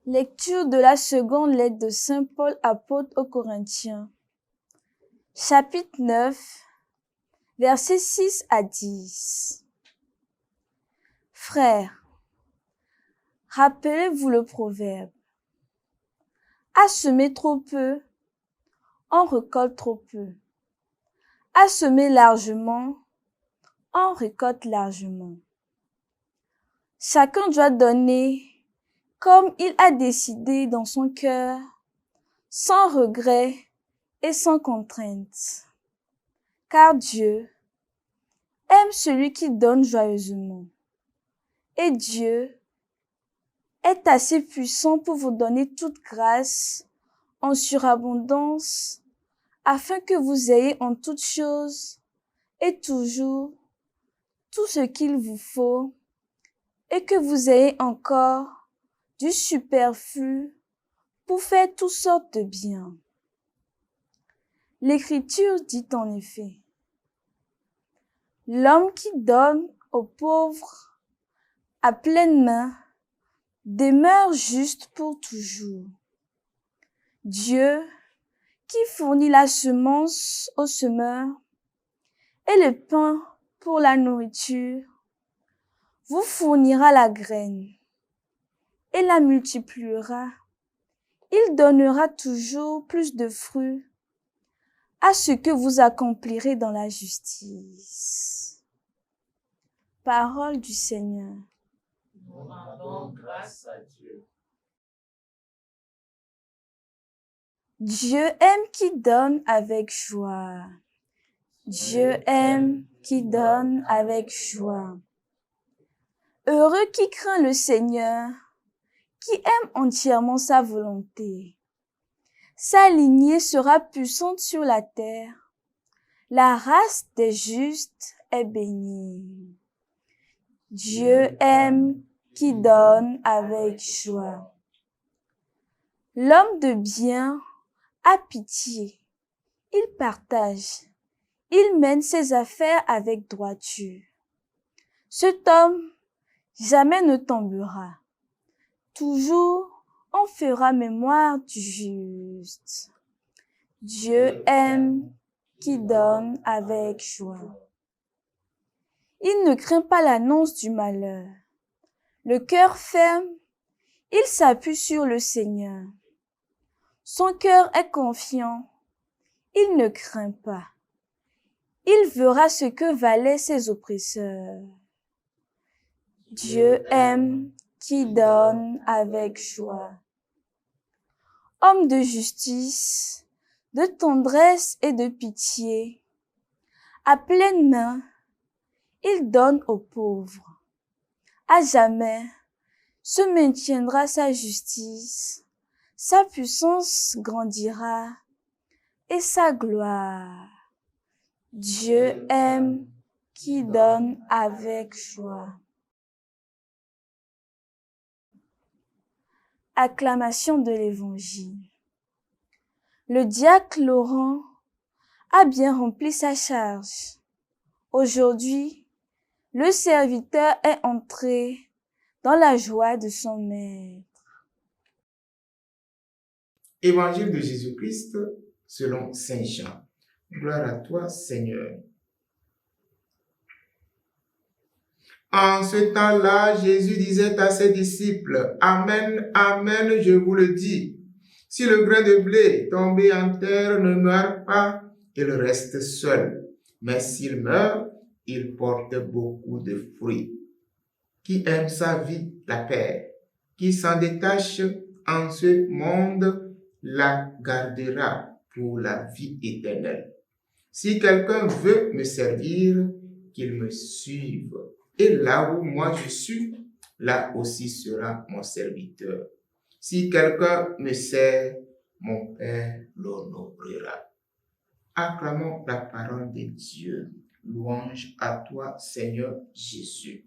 Lecture de la seconde lettre de Saint Paul apôtre aux Corinthiens. Chapitre 9, versets 6 à 10. Frères, rappelez-vous le proverbe. À semer trop peu, on récolte trop peu. À semer largement, on récolte largement. Chacun doit donner comme il a décidé dans son cœur, sans regret et sans contrainte. Car Dieu aime celui qui donne joyeusement. Et Dieu est assez puissant pour vous donner toute grâce en surabondance, afin que vous ayez en toutes choses et toujours tout ce qu'il vous faut, et que vous ayez encore du superflu pour faire toutes sortes de biens. L'Écriture dit en effet, l'homme qui donne aux pauvres à pleine main demeure juste pour toujours. Dieu, qui fournit la semence au semeur et le pain pour la nourriture, vous fournira la graine et la multipliera. Il donnera toujours plus de fruits à ce que vous accomplirez dans la justice. Parole du Seigneur. Nous rendons grâce à Dieu. Dieu aime qui donne avec joie. Dieu aime qui donne avec joie. Heureux qui craint le Seigneur, qui aime entièrement sa volonté. Sa lignée sera puissante sur la terre. La race des justes est bénie. Dieu aime qui donne avec joie. L'homme de bien a pitié. Il partage. Il mène ses affaires avec droiture. Cet homme jamais ne tombera. Toujours on fera mémoire du juste. Dieu aime qui donne avec joie. Il ne craint pas l'annonce du malheur. Le cœur ferme, il s'appuie sur le Seigneur. Son cœur est confiant, il ne craint pas. Il verra ce que valaient ses oppresseurs. Dieu aime qui donne avec joie. Homme de justice, de tendresse et de pitié, à pleine main, il donne aux pauvres. À jamais se maintiendra sa justice, sa puissance grandira et sa gloire. Dieu aime qui donne avec joie. Acclamation de l'Évangile. Le diacre Laurent a bien rempli sa charge. Aujourd'hui, le serviteur est entré dans la joie de son maître. Évangile de Jésus-Christ selon Saint Jean. Gloire à toi, Seigneur. En ce temps-là, Jésus disait à ses disciples, Amen, Amen, je vous le dis. Si le grain de blé tombé en terre ne meurt pas, il reste seul. Mais s'il meurt, il porte beaucoup de fruits. Qui aime sa vie la perd. Qui s'en détache en ce monde la gardera pour la vie éternelle. Si quelqu'un veut me servir, qu'il me suive. Et là où moi je suis, là aussi sera mon serviteur. Si quelqu'un me sert, mon Père l'honorera. Acclamons la parole de Dieu. Louange à toi, Seigneur Jésus.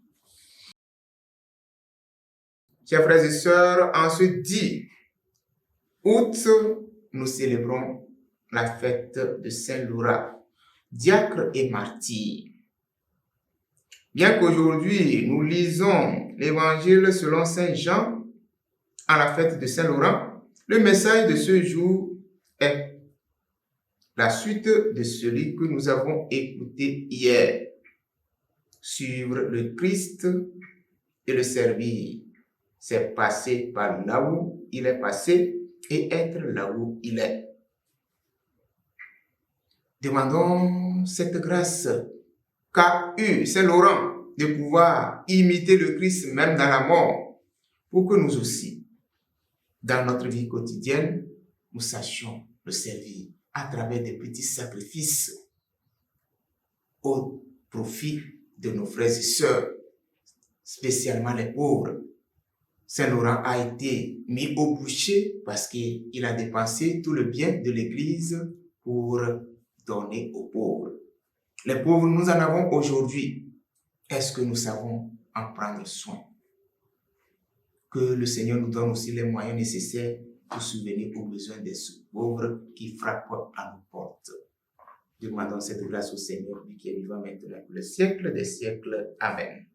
Chers frères et sœurs, en ce 10 août, nous célébrons la fête de Saint Laurent, diacre et martyr. Bien qu'aujourd'hui nous lisons l'Évangile selon Saint Jean, à la fête de Saint-Laurent, le message de ce jour est la suite de celui que nous avons écouté hier. Suivre le Christ et le servir, c'est passer par là où il est passé et être là où il est. Demandons cette grâce qu'a eu Saint-Laurent de pouvoir imiter le Christ même dans la mort, pour que nous aussi, dans notre vie quotidienne, nous sachions le servir à travers des petits sacrifices au profit de nos frères et sœurs, spécialement les pauvres. Saint-Laurent a été mis au bûcher parce qu'il a dépensé tout le bien de l'Église pour donner aux pauvres. Les pauvres, nous en avons aujourd'hui. Est-ce que nous savons en prendre soin? Que le Seigneur nous donne aussi les moyens nécessaires pour subvenir aux besoins des pauvres qui frappent à nos portes. Demandons cette grâce au Seigneur, lui qui est vivant maintenant pour le siècle des siècles. Amen.